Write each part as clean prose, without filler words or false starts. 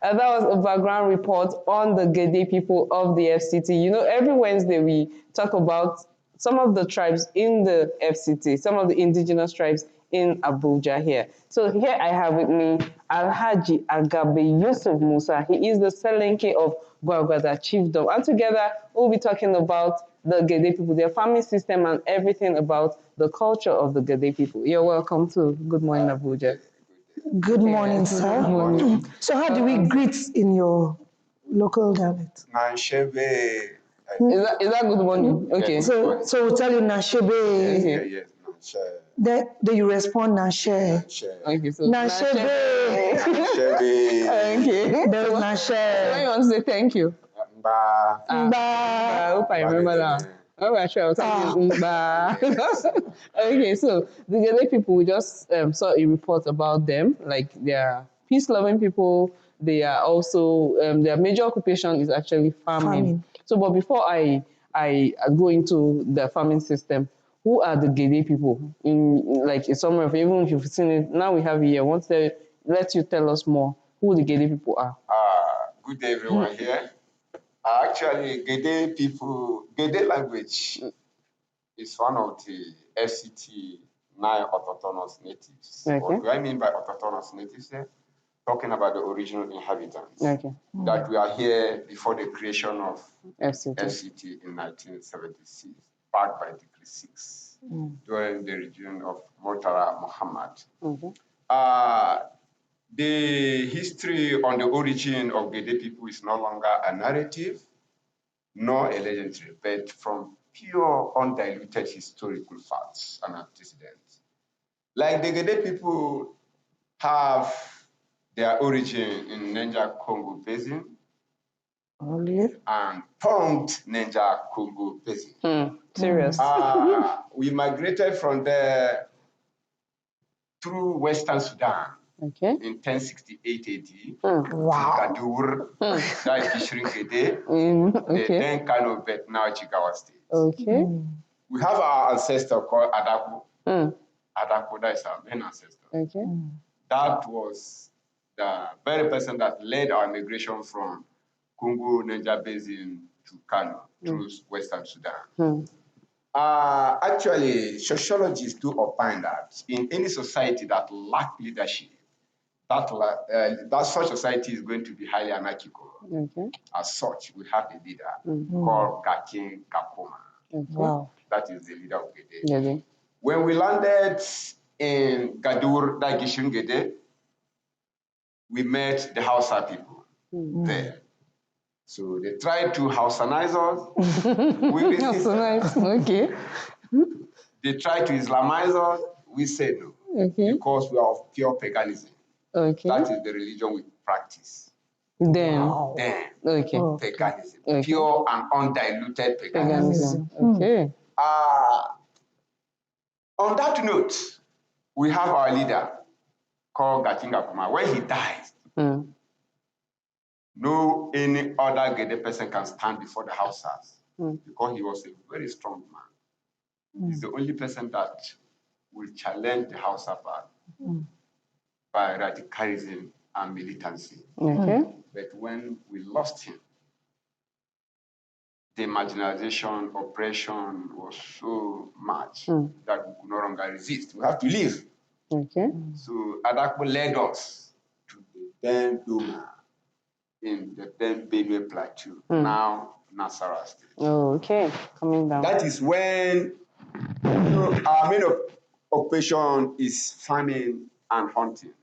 And that was a background report on the GEDE people of the FCT. You know, every Wednesday we talk about some of the tribes in the FCT, some of the indigenous tribes in Abuja here. So here I have with me Alhaji Agabe Yusuf Musa. He is the Selenke of Gwagwada Chiefdom. And together we'll be talking about the GEDE people, their farming system, and everything about the culture of the GEDE people. You're welcome to Good Morning Abuja. Good morning, sir. Good morning. So how do we greet in your local dialect? Nanshebe. Is that good morning? Okay. So we'll tell you Nashebe. Okay. Yes, Nanshe. Then you respond Nashe. Okay, so Nashebe. Nanshebe. Okay. There's When Nashe. you want to say thank you? Mba. Mba. I hope I remember that. Oh, I'm sure I'll tell you. Okay, so the GEDE people, we just saw a report about them. Like, they are peace-loving people. They are also, their major occupation is actually farming. So, but before I go into the farming system, who are the GEDE people? In summary of, even if you've seen it, now we have here. Let you tell us more who the GEDE people are. Good day, everyone here. Actually, GEDE people, GEDE language is one of the FCT 9 autochthonous natives. Okay. What do I mean by autochthonous natives here? Talking about the original inhabitants. Okay. That we are here before the creation of FCT. in 1976, backed by Decree 6, during the regime of Murtala Muhammad. Okay. The history on the origin of GEDE people is no longer a narrative, nor a legendary, but from pure, undiluted historical facts and antecedents. Like the GEDE people have their origin in Niger-Congo Basin and pumped Niger-Congo Basin. Serious. We migrated from there through Western Sudan. Okay. In 1068 AD, Wow. Gadur, that is Gishirin GEDE, Okay. the then Kano, but now Jigawa State. Okay. We have our ancestor called Adaku. Adaku, that is our main ancestor. Okay. That was the very person that led our migration from Congo, Niger Basin to Kano through Western Sudan. Actually, sociologists do opine that in any society that lacks leadership, that such society is going to be highly anarchical. Okay. As such, we have a leader called Gakin Kakoma. Okay. Wow. That is the leader of GEDE. GEDE. When we landed in Gadur, Dagishin GEDE, we met the Hausa people there. So they tried to Hausanize us. We resisted. So nice. Okay. They tried to Islamize us. We said no. Okay. Because we are of pure paganism. Okay. That is the religion we practice. Then. Wow. Then, Okay. paganism. Okay. Pure and undiluted paganism. Paganism. Okay. On that note, we have our leader called Gakinga Kuma. When he dies, no any other GEDE person can stand before the Hausas because he was a very strong man. He's the only person that will challenge the Hausa path by radicalism and militancy. Okay. But when we lost him, the marginalization, oppression was so much that we could no longer resist. We have to leave. Okay. So Adakpo led us to the then Doma in the then Benue Plateau, now Nasarawa State. Oh, okay. Coming down. That is when our main occupation is farming and hunting.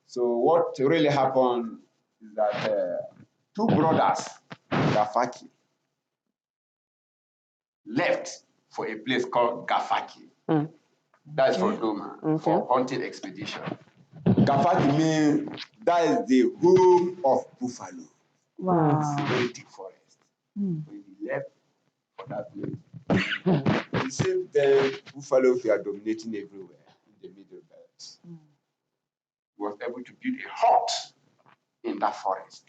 So what really happened is that two brothers, Gafaki, left for a place called Gafaki. That's for Doma, for hunting expedition. Gafaki means that is the home of buffalo. Wow. It's a very thick forest. When he left for that place, he said the buffalo were dominating everywhere in the middle belt. He was able to build a hut in that forest.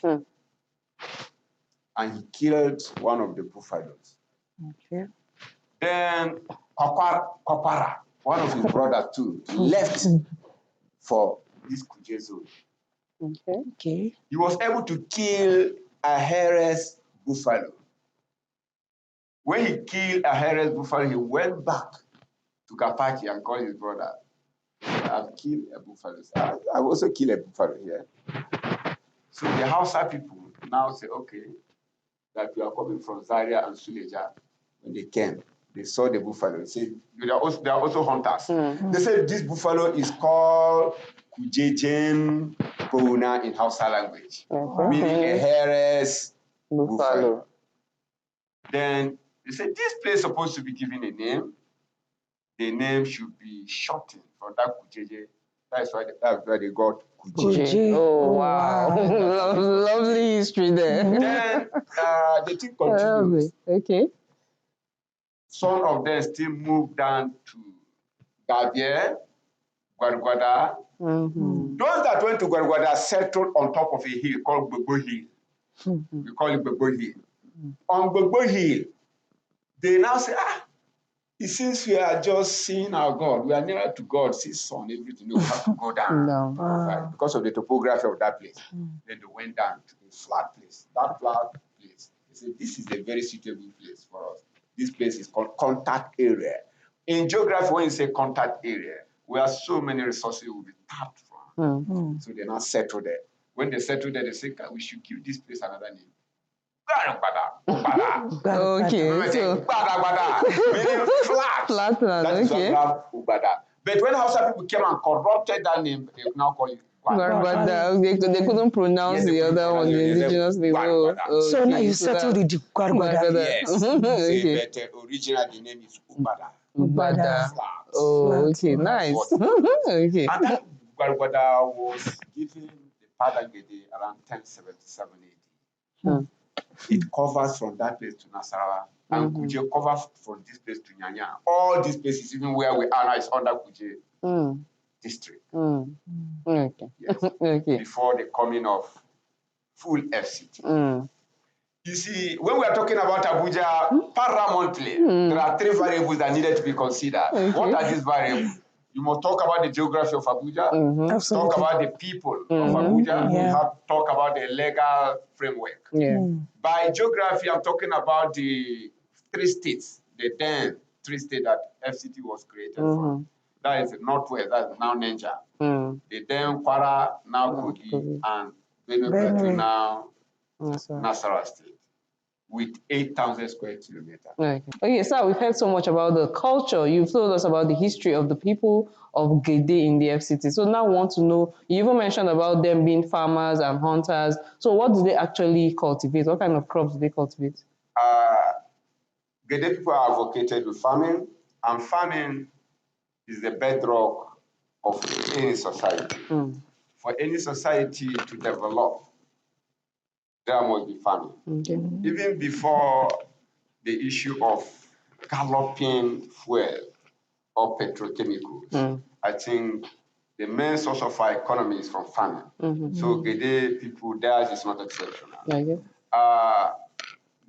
And he killed one of the buffaloes. Okay. Then Kopara, one of his brothers too, left for this Kuje zone. Okay. Okay. He was able to kill a hairless buffalo. When he killed a hairless buffalo, he went back to Kapaki and called his brother. I've killed a buffalo. I also killed a buffalo here. So the Hausa people now say, okay, that we are coming from Zaria and Suleja. When they came, they saw the buffalo. They said, they are also hunters. They said this buffalo is called Kujejen Bona in Hausa language, meaning a hairless buffalo. Then they said this place is supposed to be given a name. The name should be shortened from that Kujeje. That's why they got Kuje. Oh, wow. Lovely history there. Then the thing continues. Okay. Some of them still moved down to Gabie, Gwargwada. Those that went to Gwargwada settled on top of a hill called Gbogbo Hill. We call it Gbogbo Hill. On Gbogbo Hill, they now say, since we are just seeing our God, we are nearer to God, see sun, everything, we have to go down. Right? Because of the topography of that place. Then they went down to a flat place. That flat place, they said, this is a very suitable place for us. This place is called contact area. In geography, when you say contact area, where so many resources will be tapped from. So they now settle there. When they settle there, they say, we should give this place another name. Okay. So meaning flat. Flat land, That is okay. why we have Ubada. But when Hausa people came and corrupted that name, they now call it Gwargwada. They couldn't pronounce the other one, the indigenous name. So now you settled the Gwargwada. Yes. Okay. But originally the name is Ubada. Ubada. Flat. Oh, okay, nice. Okay. And that Gwargwada was given the Father GEDE around 1077 AD. It covers from that place to Nasarawa, and Kuje covers from this place to Nyanya. All these places, even where we are now, is under Kuje district. Okay. Yes. Okay. Before the coming of full FCT. You see, when we are talking about Abuja, paramountly, there are three variables that needed to be considered. What are these variables? You must talk about the geography of Abuja, talk about the people of Abuja, you have to talk about the legal framework. By geography, I'm talking about the three states, the then three states that FCT was created from. That is the Northwest, that's now Niger. The then Kwara, now Kogi, and Benue Plateau, now Nasarawa State, with 8,000 square kilometers. Okay, sir, we've heard so much about the culture. You've told us about the history of the people of GEDE in the FCT. So now we want to know, you even mentioned about them being farmers and hunters. So what do they actually cultivate? What kind of crops do they cultivate? GEDE people are advocated with farming, and farming is the bedrock of any society. For any society to develop, there must be farming. Even before the issue of galloping fuel or petrochemicals, I think the main source of our economy is from farming. So GEDE people, theirs is not exceptional.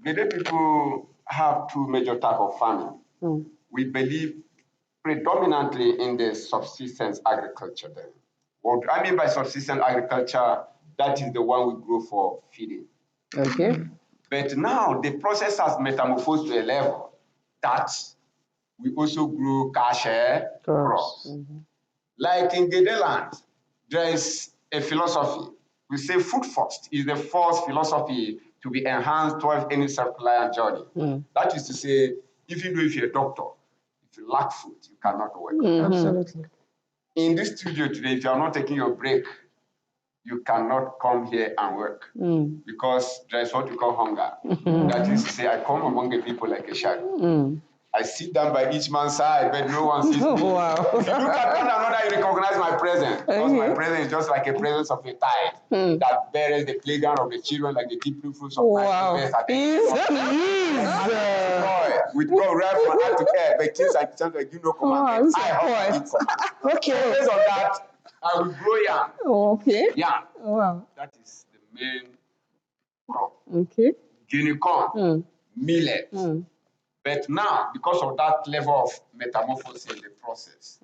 GEDE people have two major types of farming. We believe predominantly in the subsistence agriculture then. What I mean by subsistence agriculture, that is the one we grow for feeding. But now the process has metamorphosed to a level that we also grow cash crops. Like in GEDE land, there is a philosophy. We say food first is the first philosophy to be enhanced towards any self-reliant journey. That is to say, even though if you're a doctor, if you lack food, you cannot work. Absolutely. In this studio today, if you are not taking your break, you cannot come here and work because there is what we call hunger. That is to say, I come among the people like a shadow. I sit down by each man's side, but no one sees me. Wow. If you look at one another, you recognize my presence. Because my presence is just like a presence of a tide that buries the playground of the children like the deep blue fruits of night. With God, right from heart to head, but things like something you know command. I have to command. Okay. Based on that, I will grow yam. Okay. Yam. Wow. That is the main crop. Okay. Guinea corn, millet. But now, because of that level of metamorphosis in the process,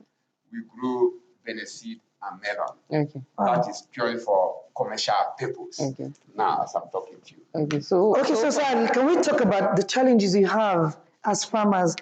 we grow Beneseed and melon. That is purely for commercial purpose. Okay. Now, as I'm talking to you. Okay, so Sir, can we talk about the challenges you have as farmers?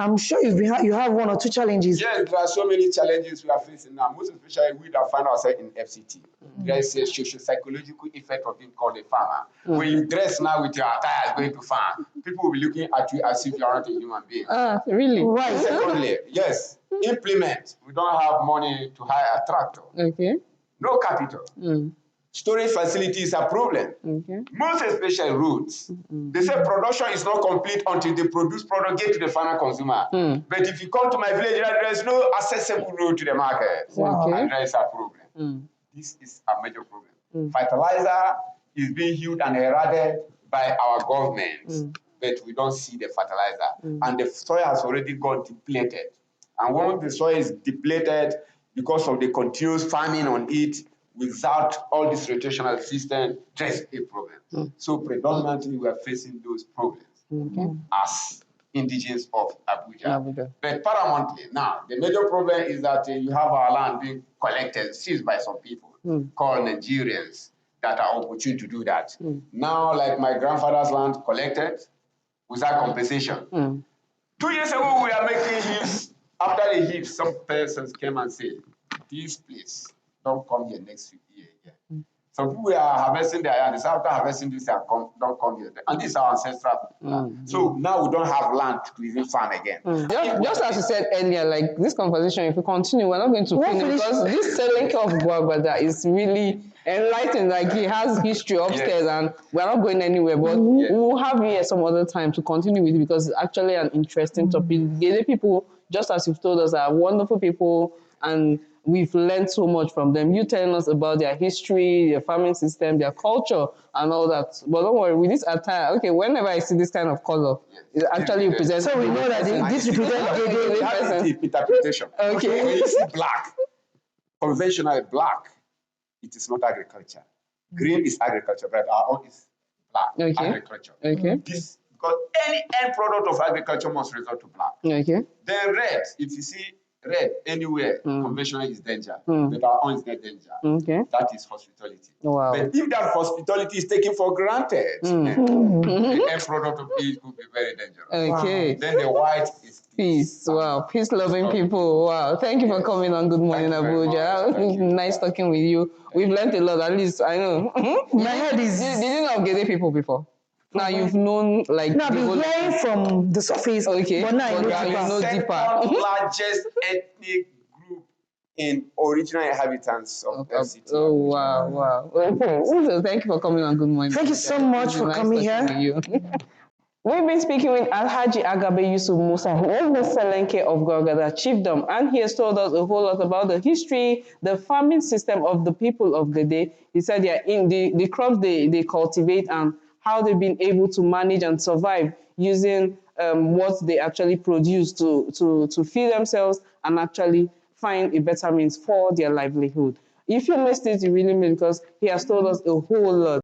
I'm sure you have one or two challenges. Yes, there are so many challenges we are facing now, most especially we that find ourselves in FCT. There is a socio-psychological effect of being called a farmer. When you dress now with your attire going to farm, people will be looking at you as if you are not a human being. Really? Right. Secondly, yes, implement. We don't have money to hire a tractor. Okay. No capital. Storage facilities are a problem. Okay. Most especially roads. They say production is not complete until the produced product get to the final consumer. But if you come to my village, there is no accessible road to the market. Okay. And there is a problem. This is a major problem. Fertilizer is being used and eroded by our government, but we don't see the fertilizer. And the soil has already got depleted. And when the soil is depleted because of the continuous farming on it, without all this rotational system, there's a problem. So predominantly we are facing those problems as indigenes of Abuja. But paramountly, now, the major problem is that you have our land being collected, seized by some people called Nigerians that are opportune to do that. Now, like my grandfather's land collected without compensation. 2 years ago, we are making heaps. After the heaps, some persons came and said, this place, don't come here next year again. Some people are harvesting their land. After harvesting this, don't come here. And this is our ancestral land. So now we don't have land to even farm again. Just as you said earlier, like this conversation, if we continue, we're not going to finish because this selling of Guagbada is really enlightening. Like he has history upstairs and we're not going anywhere. But we'll have you here some other time to continue with it because it's actually an interesting topic. GEDE people, just as you've told us, are wonderful people and we've learned so much from them. You telling us about their history, their farming system, their culture, and all that. But don't worry, with this attire, okay, whenever I see this kind of color, it actually represents. So we know that this represents GEDE interpretation. Okay. When you see black, conventional black, it is not agriculture. Green is agriculture, but our own is black agriculture. Okay. This, because any end product of agriculture must resort to black. Okay. Then red, if you see red anywhere, conventional is danger, but our own is not danger. Okay. That is hospitality. Wow. But if that hospitality is taken for granted, the end product of it could be very dangerous. Okay. Then the white is peace. Wow. Peace-loving people. Wow. Thank you for coming on Good Morning Abuja. Nice talking with you. We've learned a lot, at least I know. My head is... Did you know of GEDE people before? Now you've known like... No, I've been hearing from the surface, but now I know deeper. Second largest ethnic group in original inhabitants of FCT. Oh, wow, wow. Okay. So thank you for coming on Good Morning. Thank you so much for coming here. We've been speaking with Alhaji Agabe Yusuf Musa, who is the Selenke of Gorgada Chiefdom, and he has told us a whole lot about the history, the farming system of the people of GEDE. He said they are in the crops they cultivate and how they've been able to manage and survive using what they actually produce to feed themselves and actually find a better means for their livelihood. If you missed it, you really missed because he has told us a whole lot.